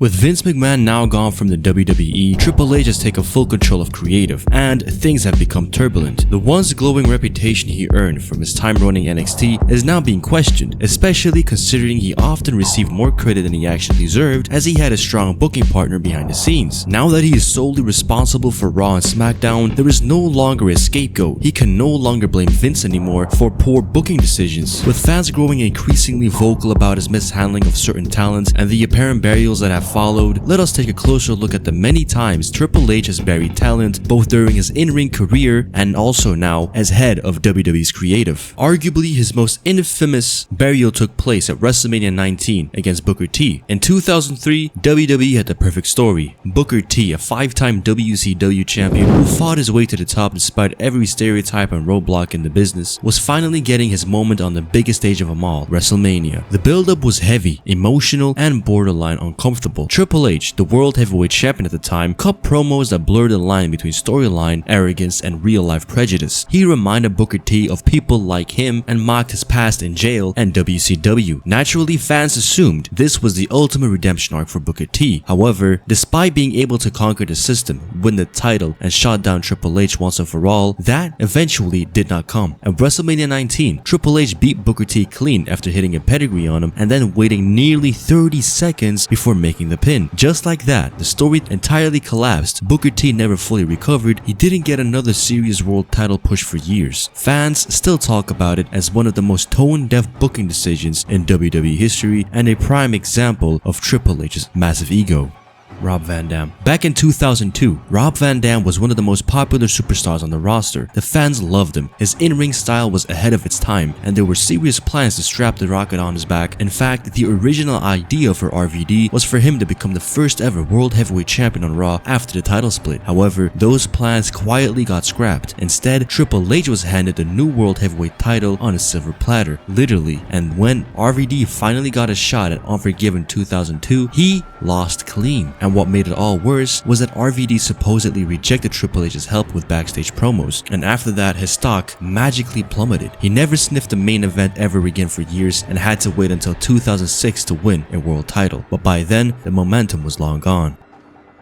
With Vince McMahon now gone from the WWE, Triple H has taken full control of creative, and things have become turbulent. The once glowing reputation he earned from his time running NXT is now being questioned, especially considering he often received more credit than he actually deserved, as he had a strong booking partner behind the scenes. Now that he is solely responsible for Raw and SmackDown, there is no longer a scapegoat. He can no longer blame Vince anymore for poor booking decisions. With fans growing increasingly vocal about his mishandling of certain talents and the apparent burials that have followed, let us take a closer look at the many times Triple H has buried talent, both during his in-ring career and also now as head of WWE's creative. Arguably, his most infamous burial took place at WrestleMania 19 against Booker T. In 2003, WWE had the perfect story. Booker T, a 5-time WCW champion who fought his way to the top despite every stereotype and roadblock in the business, was finally getting his moment on the biggest stage of them all, WrestleMania. The build-up was heavy, emotional, and borderline uncomfortable. Triple H, the World Heavyweight Champion at the time, cut promos that blurred the line between storyline, arrogance, and real-life prejudice. He reminded Booker T of people like him and mocked his past in jail and WCW. Naturally, fans assumed this was the ultimate redemption arc for Booker T. However, despite being able to conquer the system, win the title, and shut down Triple H once and for all, that eventually did not come. At WrestleMania 19, Triple H beat Booker T clean after hitting a pedigree on him and then waiting nearly 30 seconds before making the pin. Just like that, the story entirely collapsed. Booker T never fully recovered. He didn't get another serious world title push for years. Fans still talk about it as one of the most tone-deaf booking decisions in WWE history and a prime example of Triple H's massive ego. Rob Van Dam. Back in 2002, Rob Van Dam was one of the most popular superstars on the roster. The fans loved him. His in-ring style was ahead of its time, and there were serious plans to strap the rocket on his back. In fact, the original idea for RVD was for him to become the first ever World Heavyweight Champion on Raw after the title split. However, those plans quietly got scrapped. Instead, Triple H was handed the new World Heavyweight title on a silver platter, literally. And when RVD finally got a shot at Unforgiven 2002, he lost clean. And what made it all worse was that RVD supposedly rejected Triple H's help with backstage promos, and after that his stock magically plummeted. He never sniffed a main event ever again for years and had to wait until 2006 to win a world title, but by then the momentum was long gone.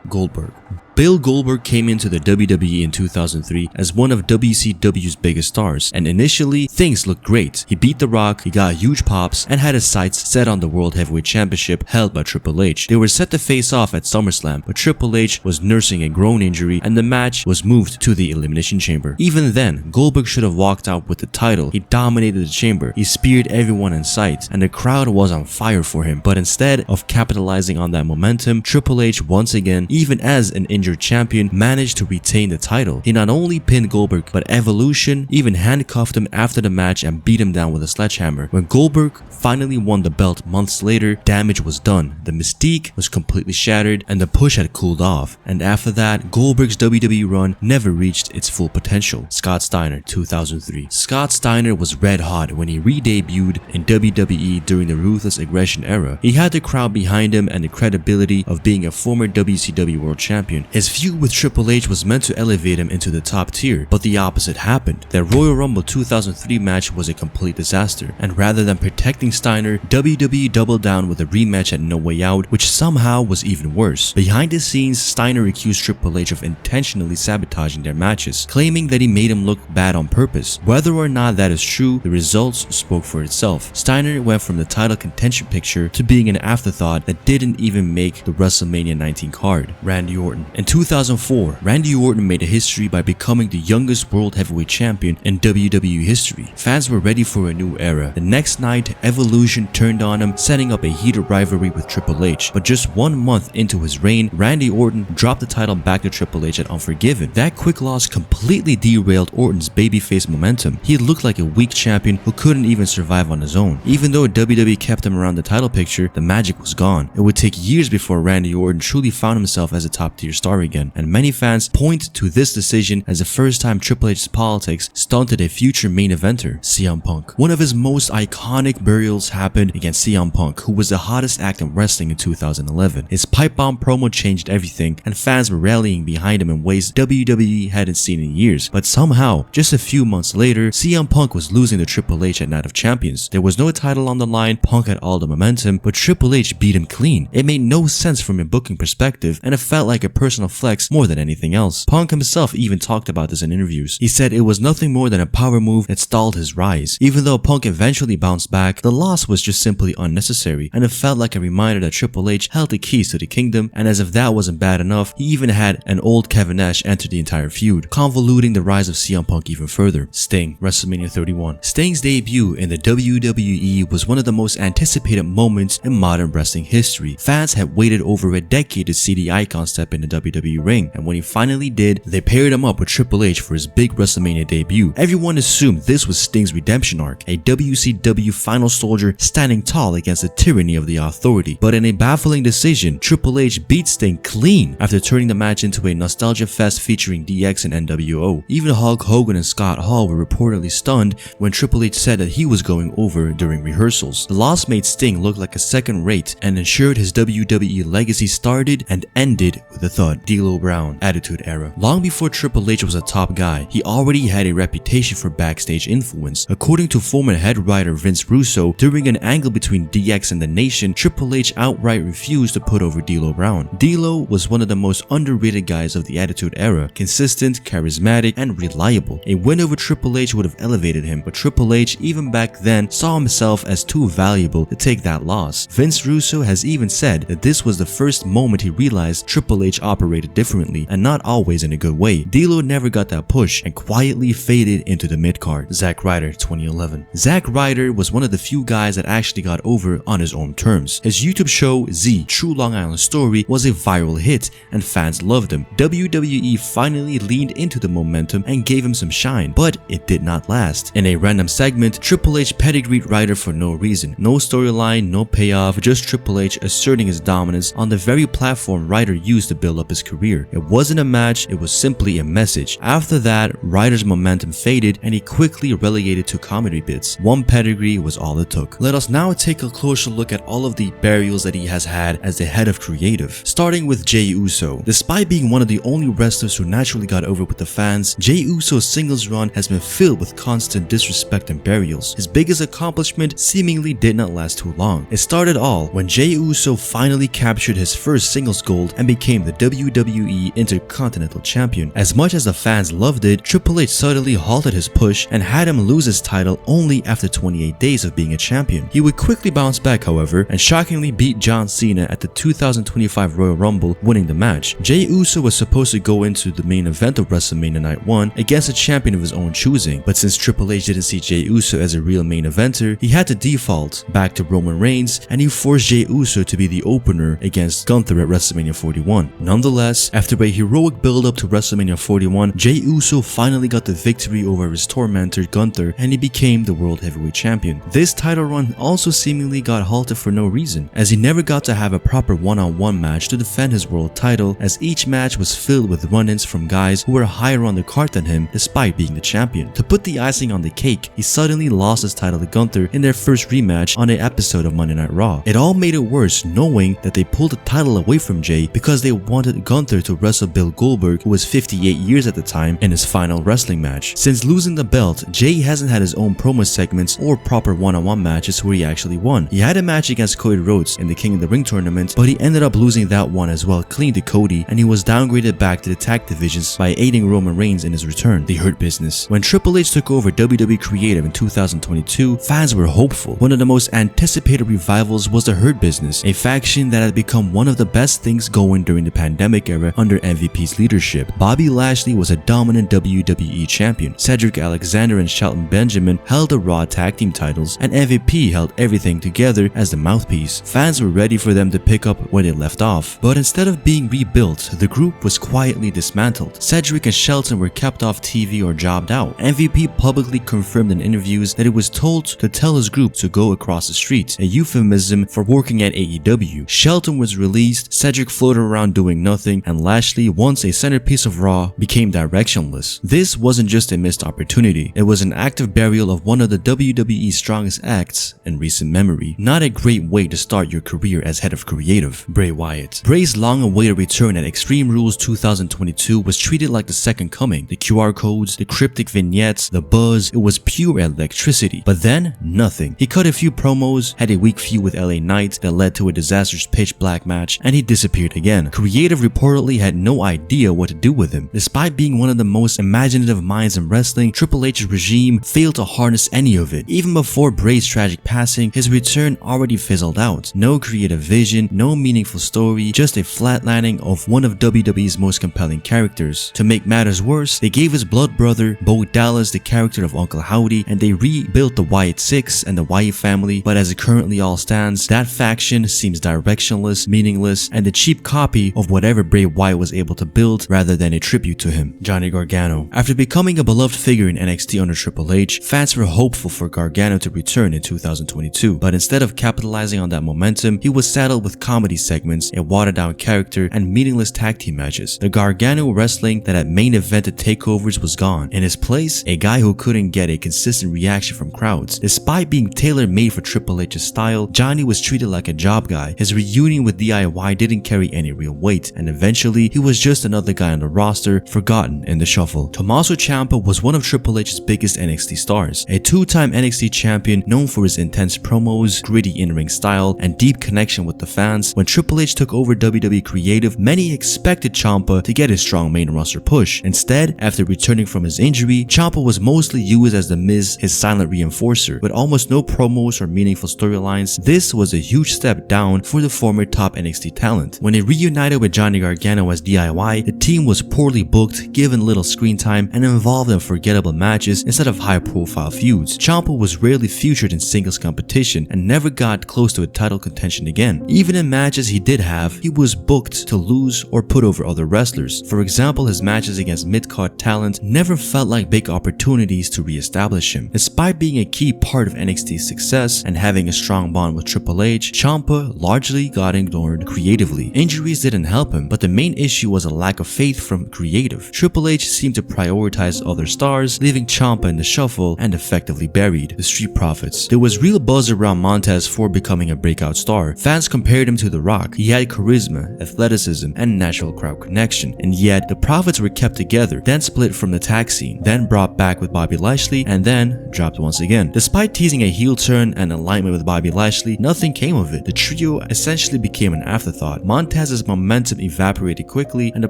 Goldberg. Bill Goldberg came into the WWE in 2003 as one of WCW's biggest stars, and initially things looked great. He beat The Rock, he got huge pops, and had his sights set on the World Heavyweight Championship held by Triple H. They were set to face off at SummerSlam, but Triple H was nursing a groin injury and the match was moved to the Elimination Chamber. Even then, Goldberg should have walked out with the title. He dominated the chamber, he speared everyone in sight, and the crowd was on fire for him. But instead of capitalizing on that momentum, Triple H once again, even as an injured champion, managed to retain the title. He not only pinned Goldberg, but Evolution even handcuffed him after the match and beat him down with a sledgehammer. When Goldberg finally won the belt months later, damage was done. The mystique was completely shattered and the push had cooled off. And after that, Goldberg's WWE run never reached its full potential. Scott Steiner, 2003. Scott Steiner was red hot when he re-debuted in WWE during the Ruthless Aggression era. He had the crowd behind him and the credibility of being a former WCW World Champion. His feud with Triple H was meant to elevate him into the top tier, but the opposite happened. Their Royal Rumble 2003 match was a complete disaster, and rather than protecting Steiner, WWE doubled down with a rematch at No Way Out, which somehow was even worse. Behind the scenes, Steiner accused Triple H of intentionally sabotaging their matches, claiming that he made him look bad on purpose. Whether or not that is true, the results spoke for itself. Steiner went from the title contention picture to being an afterthought that didn't even make the WrestleMania 19 card. Randy Orton. In 2004, Randy Orton made a history by becoming the youngest World Heavyweight Champion in WWE history. Fans were ready for a new era. The next night, Evolution turned on him, setting up a heated rivalry with Triple H. But just 1 month into his reign, Randy Orton dropped the title back to Triple H at Unforgiven. That quick loss completely derailed Orton's babyface momentum. He looked like a weak champion who couldn't even survive on his own. Even though WWE kept him around the title picture, the magic was gone. It would take years before Randy Orton truly found himself as a top-tier star star again, and many fans point to this decision as the first time Triple H's politics stunted a future main eventer, CM Punk. One of his most iconic burials happened against CM Punk, who was the hottest act in wrestling in 2011. His pipe bomb promo changed everything, and fans were rallying behind him in ways WWE hadn't seen in years. But somehow, just a few months later, CM Punk was losing to Triple H at Night of Champions. There was no title on the line, Punk had all the momentum, but Triple H beat him clean. It made no sense from a booking perspective, and it felt like a personal flex more than anything else. Punk himself even talked about this in interviews. He said it was nothing more than a power move that stalled his rise. Even though Punk eventually bounced back, the loss was just simply unnecessary, and it felt like a reminder that Triple H held the keys to the kingdom, and as if that wasn't bad enough, he even had an old Kevin Nash enter the entire feud, convoluting the rise of CM Punk even further. Sting, WrestleMania 31. Sting's debut in the WWE was one of the most anticipated moments in modern wrestling history. Fans had waited over a decade to see the icon step in the WWE ring, and when he finally did, they paired him up with Triple H for his big WrestleMania debut. Everyone assumed this was Sting's redemption arc, a WCW final soldier standing tall against the tyranny of the authority. But in a baffling decision, Triple H beat Sting clean after turning the match into a nostalgia fest featuring DX and NWO. Even Hulk Hogan and Scott Hall were reportedly stunned when Triple H said that he was going over during rehearsals. The loss made Sting look like a second rate and ensured his WWE legacy started and ended with a thud. D'Lo Brown, Attitude Era. Long before Triple H was a top guy, he already had a reputation for backstage influence. According to former head writer Vince Russo, during an angle between DX and the Nation, Triple H outright refused to put over D'Lo Brown. D'Lo was one of the most underrated guys of the Attitude Era, consistent, charismatic, and reliable. A win over Triple H would have elevated him, but Triple H, even back then, saw himself as too valuable to take that loss. Vince Russo has even said that this was the first moment he realized Triple H operated differently, and not always in a good way. D'Lo never got that push and quietly faded into the mid-card. Zack Ryder, 2011. Zack Ryder was one of the few guys that actually got over on his own terms. His YouTube show, Z, True Long Island Story, was a viral hit, and fans loved him. WWE finally leaned into the momentum and gave him some shine, but it did not last. In a random segment, Triple H pedigreed Ryder for no reason. No storyline, no payoff, just Triple H asserting his dominance on the very platform Ryder used to build up his career. It wasn't a match, it was simply a message. After that, Ryder's momentum faded and he quickly relegated to comedy bits. One pedigree was all it took. Let us now take a closer look at all of the burials that he has had as the head of creative. Starting with Jey Uso. Despite being one of the only wrestlers who naturally got over with the fans, Jey Uso's singles run has been filled with constant disrespect and burials. His biggest accomplishment seemingly did not last too long. It started all when Jey Uso finally captured his first singles gold and became the WWE Intercontinental Champion. As much as the fans loved it, Triple H suddenly halted his push and had him lose his title only after 28 days of being a champion. He would quickly bounce back, however, and shockingly beat John Cena at the 2025 Royal Rumble, winning the match. Jey Uso was supposed to go into the main event of WrestleMania Night 1 against a champion of his own choosing, but since Triple H didn't see Jey Uso as a real main eventer, he had to default back to Roman Reigns, and he forced Jey Uso to be the opener against Gunther at WrestleMania 41. Nonetheless, after a heroic build-up to WrestleMania 41, Jey Uso finally got the victory over his tormentor Gunther, and he became the World Heavyweight Champion. This title run also seemingly got halted for no reason, as he never got to have a proper one-on-one match to defend his world title, as each match was filled with run-ins from guys who were higher on the card than him despite being the champion. To put the icing on the cake, he suddenly lost his title to Gunther in their first rematch on an episode of Monday Night Raw. It all made it worse knowing that they pulled the title away from Jey because they wanted Gunther to wrestle Bill Goldberg, who was 58 years at the time, in his final wrestling match. Since losing the belt, Jey hasn't had his own promo segments or proper one-on-one matches where he actually won. He had a match against Cody Rhodes in the King of the Ring tournament, but he ended up losing that one as well clean to Cody, and he was downgraded back to the tag divisions by aiding Roman Reigns in his return. The Hurt Business. When Triple H took over WWE Creative in 2022, fans were hopeful. One of the most anticipated revivals was the Hurt Business, a faction that had become one of the best things going during the pandemic era under MVP's leadership. Bobby Lashley was a dominant WWE champion. Cedric Alexander and Shelton Benjamin held the Raw tag team titles, and MVP held everything together as the mouthpiece. Fans were ready for them to pick up where they left off, but instead of being rebuilt, the group was quietly dismantled. Cedric and Shelton were kept off TV or jobbed out. MVP publicly confirmed in interviews that he was told to tell his group to go across the street, a euphemism for working at AEW. Shelton was released, Cedric floated around doing nothing, nothing, and Lashley, once a centerpiece of Raw, became directionless. This wasn't just a missed opportunity, it was an active burial of one of the WWE's strongest acts in recent memory. Not a great way to start your career as head of creative. Bray Wyatt. Bray's long-awaited return at Extreme Rules 2022 was treated like the second coming. The QR codes, the cryptic vignettes, the buzz, it was pure electricity. But then, nothing. He cut a few promos, had a weak feud with LA Knight that led to a disastrous pitch black match, and he disappeared again. Creative reportedly had no idea what to do with him. Despite being one of the most imaginative minds in wrestling, Triple H's regime failed to harness any of it. Even before Bray's tragic passing, his return already fizzled out. No creative vision, no meaningful story, just a flatlining of one of WWE's most compelling characters. To make matters worse, they gave his blood brother, Bo Dallas, the character of Uncle Howdy, and they rebuilt the Wyatt Six and the Wyatt family, but as it currently all stands, that faction seems directionless, meaningless, and a cheap copy of whatever Bray Wyatt was able to build rather than a tribute to him. Johnny Gargano. After becoming a beloved figure in NXT under Triple H, fans were hopeful for Gargano to return in 2022, but instead of capitalizing on that momentum, he was saddled with comedy segments, a watered-down character, and meaningless tag team matches. The Gargano wrestling that had main evented takeovers was gone. In his place, a guy who couldn't get a consistent reaction from crowds. Despite being tailor-made for Triple H's style, Johnny was treated like a job guy. His reunion with DIY didn't carry any real weight, and eventually, he was just another guy on the roster, forgotten in the shuffle. Tommaso Ciampa was one of Triple H's biggest NXT stars, a two-time NXT champion known for his intense promos, gritty in-ring style, and deep connection with the fans. When Triple H took over WWE Creative, many expected Ciampa to get a strong main roster push. Instead, after returning from his injury, Ciampa was mostly used as The Miz, his silent reinforcer, with almost no promos or meaningful storylines. This was a huge step down for the former top NXT talent. When he reunited with Johnny Gargano as DIY, the team was poorly booked, given little screen time, and involved in forgettable matches instead of high-profile feuds. Ciampa was rarely featured in singles competition and never got close to a title contention again. Even in matches he did have, he was booked to lose or put over other wrestlers. For example, his matches against mid-card talent never felt like big opportunities to re-establish him. Despite being a key part of NXT's success and having a strong bond with Triple H, Ciampa largely got ignored creatively. Injuries didn't help him, but the main issue was a lack of faith from creative. Triple H seemed to prioritize other stars, leaving Ciampa in the shuffle and effectively buried. The Street Profits. There was real buzz around Montez for becoming a breakout star. Fans compared him to The Rock. He had charisma, athleticism, and natural crowd connection, and yet the Profits were kept together, then split from the tag scene, then brought back with Bobby Lashley, and then dropped once again. Despite teasing a heel turn and alignment with Bobby Lashley, nothing came of it. The trio essentially became an afterthought. Montez's momentum evaporated quickly, and the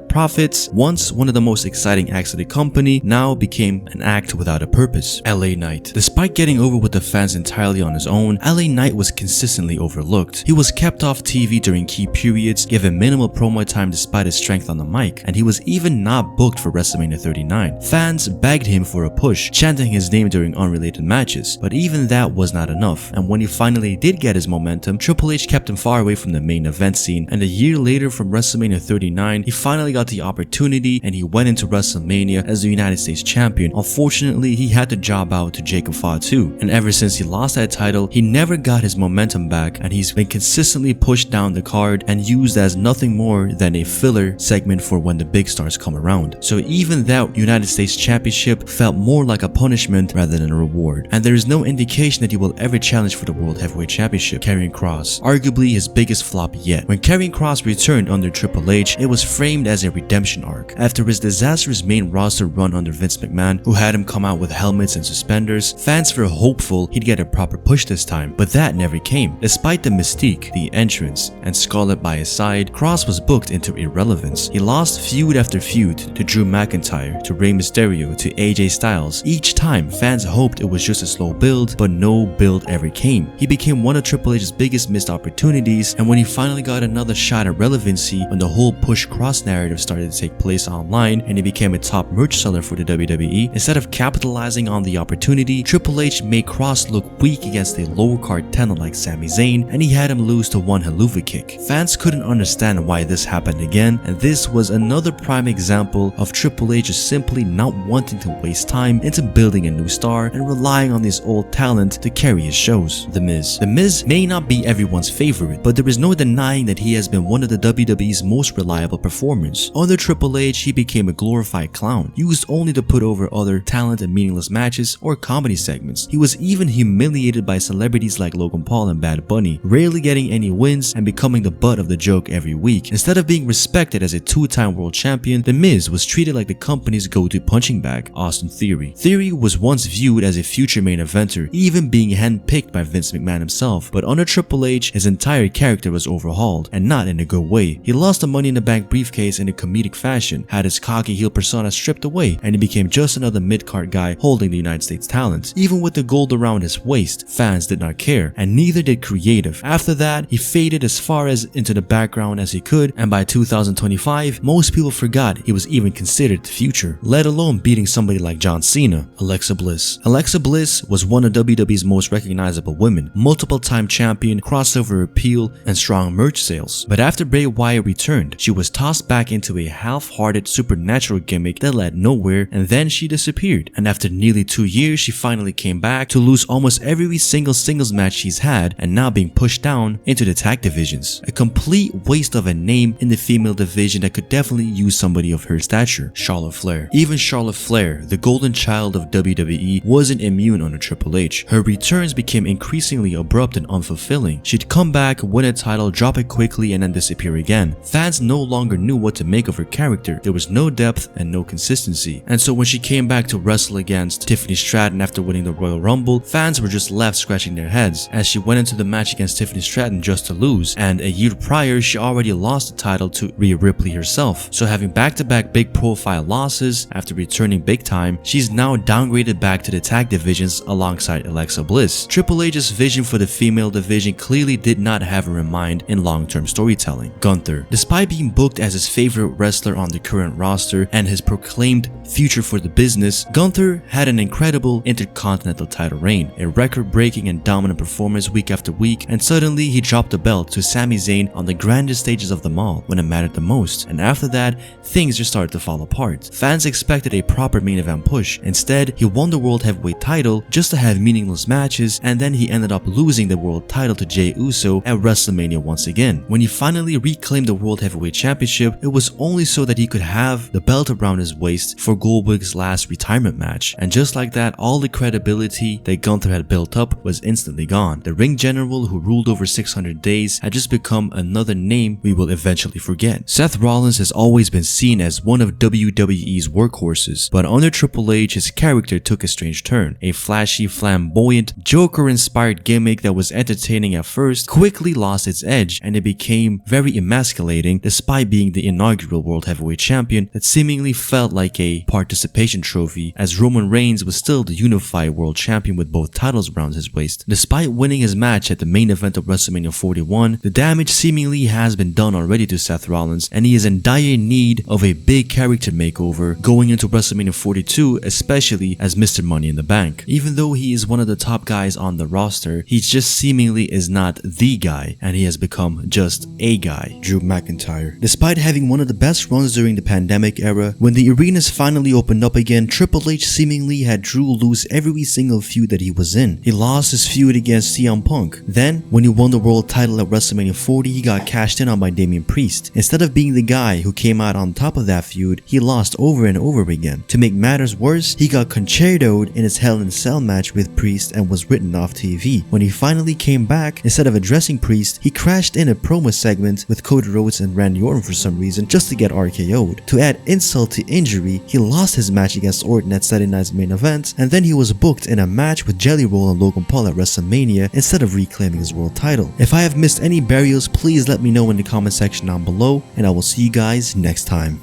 Profits, once one of the most exciting acts of the company, now became an act without a purpose. LA Knight. Despite getting over with the fans entirely on his own, LA Knight was consistently overlooked. He was kept off TV during key periods, given minimal promo time despite his strength on the mic, and he was even not booked for WrestleMania 39. Fans begged him for a push, chanting his name during unrelated matches, but even that was not enough, and when he finally did get his momentum, Triple H kept him far away from the main event scene, and a year later from WrestleMania 39, he finally got the opportunity and he went into WrestleMania as the United States Champion. Unfortunately, he had to job out to Jacob Fatu, and ever since he lost that title, he never got his momentum back, and he's been consistently pushed down the card and used as nothing more than a filler segment for when the big stars come around. So even that United States Championship felt more like a punishment rather than a reward, and there is no indication that he will ever challenge for the World Heavyweight Championship. Karrion Kross, arguably his biggest flop yet. When Karrion Kross returned under Triple H, it was framed as a redemption arc. After his disastrous main roster run under Vince McMahon, who had him come out with helmets and suspenders, fans were hopeful he'd get a proper push this time, but that never came. Despite the mystique, the entrance, and Scarlett by his side, Kross was booked into irrelevance. He lost feud after feud to Drew McIntyre, to Rey Mysterio, to AJ Styles. Each time, fans hoped it was just a slow build, but no build ever came. He became one of Triple H's biggest missed opportunities, and when he finally got another shot at relevancy, when the whole push Kross narrative started to take place online and he became a top merch seller for the WWE, instead of capitalizing on the opportunity, Triple H made Kross look weak against a lower card talent like Sami Zayn, and he had him lose to one haluva kick. Fans couldn't understand why this happened again, and this was another prime example of Triple H simply not wanting to waste time into building a new star and relying on his old talent to carry his shows. The Miz. The Miz may not be everyone's favorite, but there is no denying that he has been one of the WWE's most most reliable performance. Under Triple H, he became a glorified clown, used only to put over other talent and meaningless matches or comedy segments. He was even humiliated by celebrities like Logan Paul and Bad Bunny, rarely getting any wins and becoming the butt of the joke every week. Instead of being respected as a two-time world champion, The Miz was treated like the company's go-to punching bag. Austin Theory. Theory was once viewed as a future main eventer, even being handpicked by Vince McMahon himself, but under Triple H, his entire character was overhauled, and not in a good way. He lost the Money in the Bank briefcase in a comedic fashion, had his cocky heel persona stripped away, and he became just another mid-card guy holding the United States talent. Even with the gold around his waist, fans did not care, and neither did creative. After that, he faded as far as into the background as he could, and by 2025, most people forgot he was even considered the future, let alone beating somebody like John Cena. Alexa Bliss. Alexa Bliss was one of WWE's most recognizable women, multiple-time champion, crossover appeal, and strong merch sales. But after Bray Wyatt returned, she was tossed back into a half-hearted supernatural gimmick that led nowhere, and then she disappeared. And after nearly 2 years, she finally came back to lose almost every single singles match she's had, and now being pushed down into the tag divisions. A complete waste of a name in the female division that could definitely use somebody of her stature. Charlotte Flair. Even Charlotte Flair, the golden child of WWE, wasn't immune under Triple H. Her returns became increasingly abrupt and unfulfilling. She'd come back, win a title, drop it quickly, and then disappear again. Fans no longer knew what to make of her character. There was no depth and no consistency. And so when she came back to wrestle against Tiffany Stratton after winning the Royal Rumble, fans were just left scratching their heads as she went into the match against Tiffany Stratton just to lose. And a year prior, she already lost the title to Rhea Ripley herself. So having back-to-back big profile losses after returning big time, she's now downgraded back to the tag divisions alongside Alexa Bliss. Triple H's vision for the female division clearly did not have her in mind in long-term storytelling. Gunther. Despite being booked as his favorite wrestler on the current roster and his proclaimed future for the business, Gunther had an incredible intercontinental title reign, a record-breaking and dominant performance week after week, and suddenly he dropped the belt to Sami Zayn on the grandest stages of them all when it mattered the most, and after that, things just started to fall apart. Fans expected a proper main event push. Instead, he won the World Heavyweight title just to have meaningless matches, and then he ended up losing the world title to Jey Uso at WrestleMania once again. When he finally reclaimed the World Heavyweight Championship, it was only so that he could have the belt around his waist for Goldberg's last retirement match. And just like that, all the credibility that Gunther had built up was instantly gone. The ring general who ruled over 600 days had just become another name we will eventually forget. Seth Rollins has always been seen as one of WWE's workhorses, but under Triple H, his character took a strange turn. A flashy, flamboyant, Joker-inspired gimmick that was entertaining at first quickly lost its edge, and it became very emasculating despite being the inaugural World Heavyweight Champion that seemingly felt like a participation trophy, as Roman Reigns was still the unified world champion with both titles around his waist. Despite winning his match at the main event of WrestleMania 41, the damage seemingly has been done already to Seth Rollins, and he is in dire need of a big character makeover going into WrestleMania 42, especially as Mr. Money in the Bank. Even though he is one of the top guys on the roster, he just seemingly is not the guy, and he has become just a guy. Drew McIntyre. Despite having one of the best runs during the pandemic era, when the arenas finally opened up again, Triple H seemingly had Drew lose every single feud that he was in. He lost his feud against CM Punk. Then, when he won the world title at WrestleMania 40, he got cashed in on by Damian Priest. Instead of being the guy who came out on top of that feud, he lost over and over again. To make matters worse, he got concertoed in his Hell in a Cell match with Priest and was written off TV. When he finally came back, instead of addressing Priest, he crashed in a promo segment with Cody Rhodes and Randy Orton for some reason just to get RKO'd. To add insult to injury, he lost his match against Orton at Saturday Night's main event, and then he was booked in a match with Jelly Roll and Logan Paul at WrestleMania instead of reclaiming his world title. If I have missed any burials, please let me know in the comment section down below, and I will see you guys next time.